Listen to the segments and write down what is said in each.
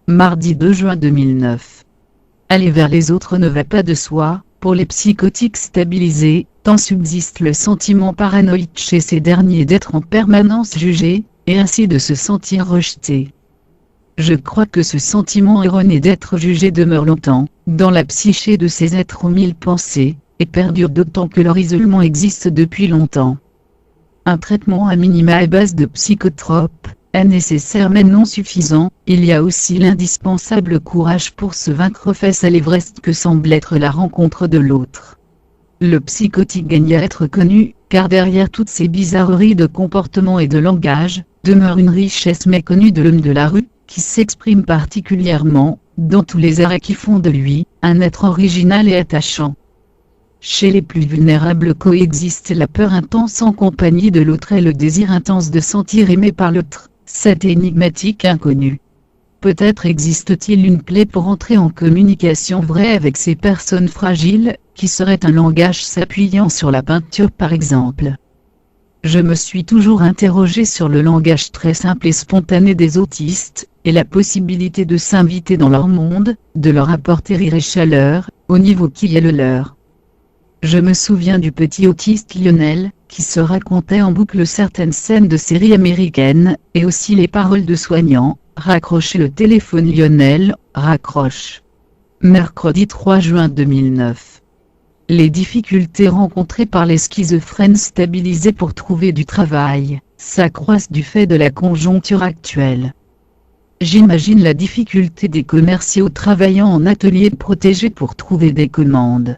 Mardi 2 juin 2009. Aller vers les autres ne va pas de soi, pour les psychotiques stabilisés, tant subsiste le sentiment paranoïde chez ces derniers d'être en permanence jugés, et ainsi de se sentir rejetés. Je crois que ce sentiment erroné d'être jugé demeure longtemps, dans la psyché de ces êtres aux mille pensées, et perdure d'autant que leur isolement existe depuis longtemps. Un traitement à minima à base de psychotropes est nécessaire mais non suffisant. Il y a aussi l'indispensable courage pour se vaincre face à l'Everest que semble être la rencontre de l'autre. Le psychotique gagne à être connu, car derrière toutes ces bizarreries de comportement et de langage, demeure une richesse méconnue de l'homme de la rue, qui s'exprime particulièrement, dans tous les arrêts qui font de lui, un être original et attachant. Chez les plus vulnérables coexiste la peur intense en compagnie de l'autre et le désir intense de sentir aimé par l'autre, cet énigmatique inconnu. Peut-être existe-t-il une clé pour entrer en communication vraie avec ces personnes fragiles, qui serait un langage s'appuyant sur la peinture par exemple. Je me suis toujours interrogé sur le langage très simple et spontané des autistes, et la possibilité de s'inviter dans leur monde, de leur apporter rire et chaleur, au niveau qui est le leur. Je me souviens du petit autiste Lionel, qui se racontait en boucle certaines scènes de séries américaines, et aussi les paroles de soignants. Raccrochez le téléphone Lionel, raccroche. Mercredi 3 juin 2009. Les difficultés rencontrées par les schizophrènes stabilisés pour trouver du travail, s'accroissent du fait de la conjoncture actuelle. J'imagine la difficulté des commerciaux travaillant en atelier protégé pour trouver des commandes.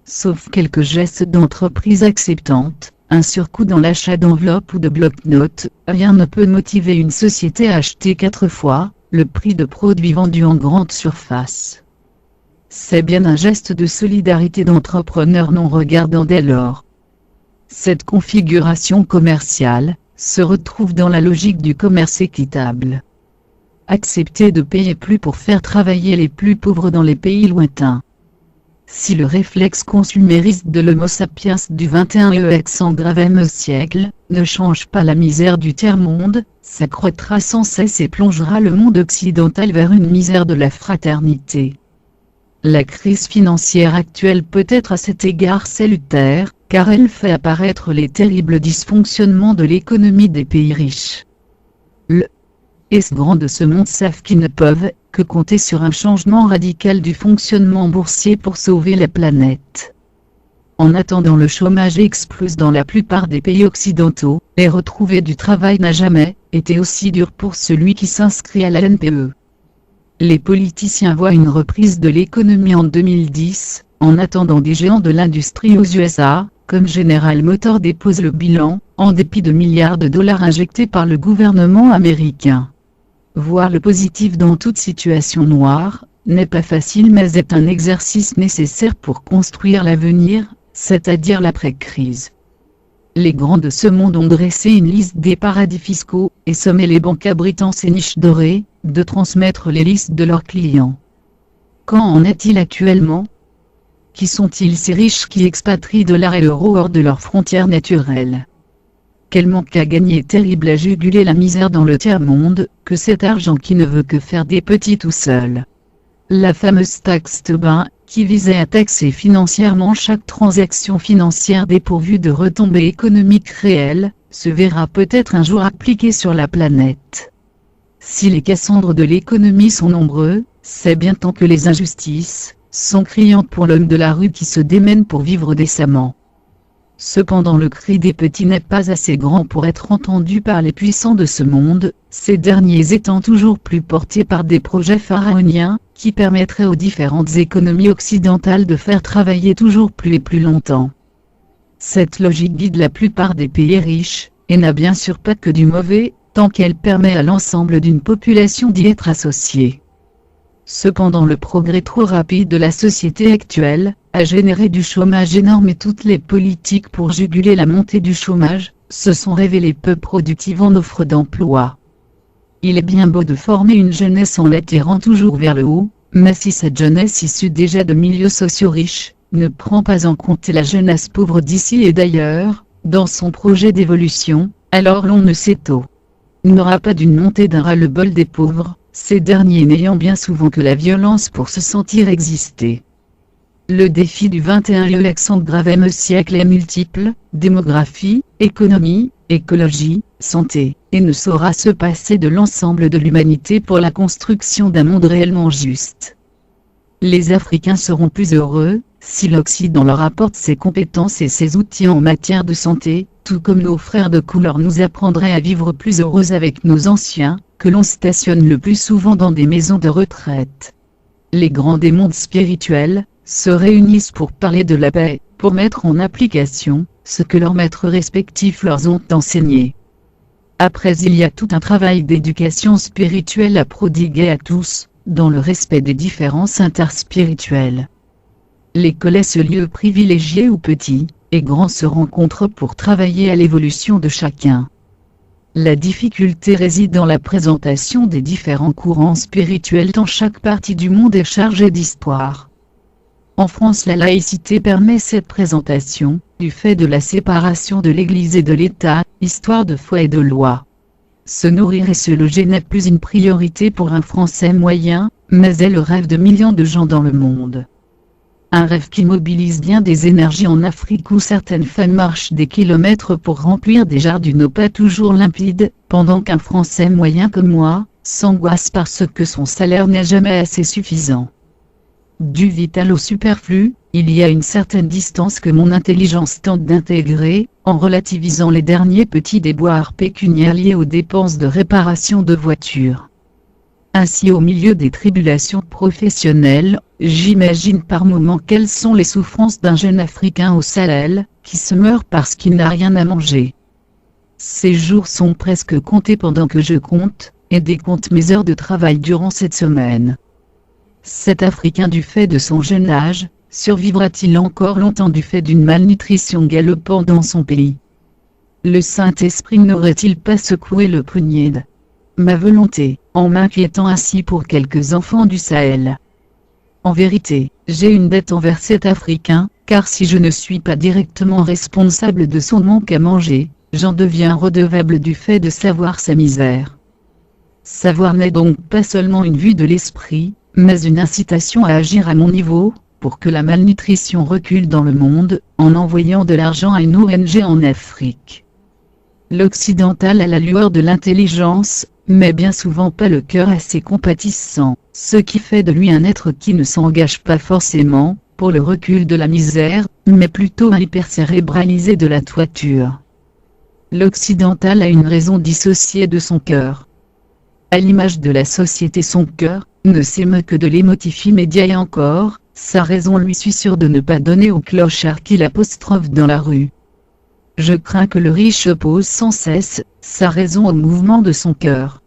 Sauf quelques gestes d'entreprise acceptantes, un surcoût dans l'achat d'enveloppes ou de bloc-notes, rien ne peut motiver une société à acheter 4 fois le prix de produits vendus en grande surface. C'est bien un geste de solidarité d'entrepreneurs non regardant dès lors. Cette configuration commerciale se retrouve dans la logique du commerce équitable. Accepter de payer plus pour faire travailler les plus pauvres dans les pays lointains. Si le réflexe consumériste de l'Homo sapiens du 21e siècle ne change pas la misère du tiers-monde, s'accroîtra sans cesse et plongera le monde occidental vers une misère de la fraternité. La crise financière actuelle peut être à cet égard salutaire, car elle fait apparaître les terribles dysfonctionnements de l'économie des pays riches. Et ces grands de ce monde savent qu'ils ne peuvent que compter sur un changement radical du fonctionnement boursier pour sauver la planète. En attendant, le chômage explose dans la plupart des pays occidentaux, et retrouver du travail n'a jamais été aussi dur pour celui qui s'inscrit à la NPE. Les politiciens voient une reprise de l'économie en 2010, en attendant des géants de l'industrie aux USA, comme General Motors dépose le bilan, en dépit de milliards de dollars injectés par le gouvernement américain. Voir le positif dans toute situation noire, n'est pas facile mais est un exercice nécessaire pour construire l'avenir, c'est-à-dire l'après-crise. Les grands de ce monde ont dressé une liste des paradis fiscaux, et sommé les banques abritant ces niches dorées, de transmettre les listes de leurs clients. Qu'en en est-il actuellement ? Qui sont-ils ces riches qui expatrient dollars et euros hors de leurs frontières naturelles ? Quel manque à gagner terrible à juguler la misère dans le tiers-monde, que cet argent qui ne veut que faire des petits tout seul. La fameuse taxe Tobin, qui visait à taxer financièrement chaque transaction financière dépourvue de retombées économiques réelles, se verra peut-être un jour appliquée sur la planète. Si les Cassandres de l'économie sont nombreux, c'est bien tant que les injustices sont criantes pour l'homme de la rue qui se démène pour vivre décemment. Cependant le cri des petits n'est pas assez grand pour être entendu par les puissants de ce monde, ces derniers étant toujours plus portés par des projets pharaoniens, qui permettraient aux différentes économies occidentales de faire travailler toujours plus et plus longtemps. Cette logique guide la plupart des pays riches, et n'a bien sûr pas que du mauvais, tant qu'elle permet à l'ensemble d'une population d'y être associée. Cependant le progrès trop rapide de la société actuelle a généré du chômage énorme et toutes les politiques pour juguler la montée du chômage se sont révélées peu productives en offre d'emploi. Il est bien beau de former une jeunesse en la tirant toujours vers le haut, mais si cette jeunesse issue déjà de milieux sociaux riches ne prend pas en compte la jeunesse pauvre d'ici et d'ailleurs, dans son projet d'évolution, alors l'on ne sait tôt. Il n'aura pas d'une montée d'un ras-le-bol des pauvres, ces derniers n'ayant bien souvent que la violence pour se sentir exister. Le défi du XXIe siècle est multiple: démographie, économie, écologie, santé, et ne saura se passer de l'ensemble de l'humanité pour la construction d'un monde réellement juste. Les Africains seront plus heureux si l'Occident leur apporte ses compétences et ses outils en matière de santé, tout comme nos frères de couleur nous apprendraient à vivre plus heureux avec nos anciens, que l'on stationne le plus souvent dans des maisons de retraite. Les grands des mondes spirituels se réunissent pour parler de la paix, pour mettre en application ce que leurs maîtres respectifs leur ont enseigné. Après, il y a tout un travail d'éducation spirituelle à prodiguer à tous, dans le respect des différences interspirituelles. L'école est ce lieu privilégié où petits et grands se rencontrent pour travailler à l'évolution de chacun. La difficulté réside dans la présentation des différents courants spirituels dans chaque partie du monde est chargée d'histoire. En France, la laïcité permet cette présentation, du fait de la séparation de l'Église et de l'État, histoire de foi et de loi. Se nourrir et se loger n'est plus une priorité pour un Français moyen, mais est le rêve de millions de gens dans le monde. Un rêve qui mobilise bien des énergies en Afrique où certaines femmes marchent des kilomètres pour remplir des jarres d'une eau pas toujours limpide, pendant qu'un Français moyen comme moi, s'angoisse parce que son salaire n'est jamais assez suffisant. Du vital au superflu, il y a une certaine distance que mon intelligence tente d'intégrer, en relativisant les derniers petits déboires pécuniaires liés aux dépenses de réparation de voitures. Ainsi, au milieu des tribulations professionnelles, j'imagine par moments quelles sont les souffrances d'un jeune Africain au Sahel, qui se meurt parce qu'il n'a rien à manger. Ces jours sont presque comptés pendant que je compte, et décompte mes heures de travail durant cette semaine. Cet Africain, du fait de son jeune âge, survivra-t-il encore longtemps du fait d'une malnutrition galopante dans son pays? Le Saint-Esprit n'aurait-il pas secoué le prunier de ma volonté, en m'inquiétant ainsi pour quelques enfants du Sahel? En vérité, j'ai une dette envers cet Africain, car si je ne suis pas directement responsable de son manque à manger, j'en deviens redevable du fait de savoir sa misère. Savoir n'est donc pas seulement une vue de l'esprit, mais une incitation à agir à mon niveau, pour que la malnutrition recule dans le monde, en envoyant de l'argent à une ONG en Afrique. L'occidental a la lueur de l'intelligence, mais bien souvent pas le cœur assez compatissant, ce qui fait de lui un être qui ne s'engage pas forcément pour le recul de la misère, mais plutôt un hypercérébralisé de la toiture. L'occidental a une raison dissociée de son cœur. À l'image de la société, son cœur ne s'émeut que de l'émotif immédiat et encore, sa raison lui suis sûre de ne pas donner au clochard qui l'apostrophe dans la rue. Je crains que le riche oppose sans cesse sa raison au mouvement de son cœur.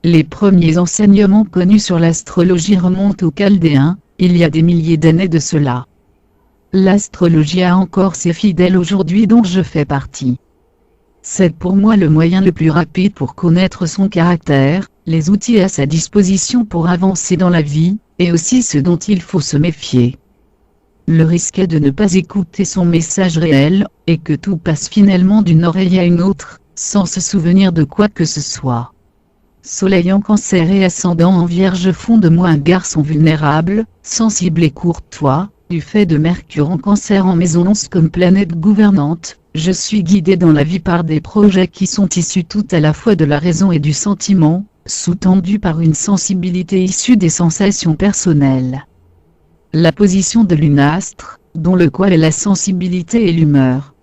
Les premiers enseignements connus sur l'astrologie remontent aux Chaldéens, il y a des milliers d'années de cela. L'astrologie a encore ses fidèles aujourd'hui dont je fais partie. C'est pour moi le moyen le plus rapide pour connaître son caractère, les outils à sa disposition pour avancer dans la vie, et aussi ce dont il faut se méfier. Le risque est de ne pas écouter son message réel, et que tout passe finalement d'une oreille à une autre, sans se souvenir de quoi que ce soit. Soleil en Cancer et ascendant en Vierge font de moi un garçon vulnérable, sensible et courtois, du fait de Mercure en Cancer en maison 11 comme planète gouvernante. Je suis guidé dans la vie par des projets qui sont issus tout à la fois de la raison et du sentiment, sous-tendus par une sensibilité issue des sensations personnelles. La position de lunastre, dont le quoi est la sensibilité et l'humeur.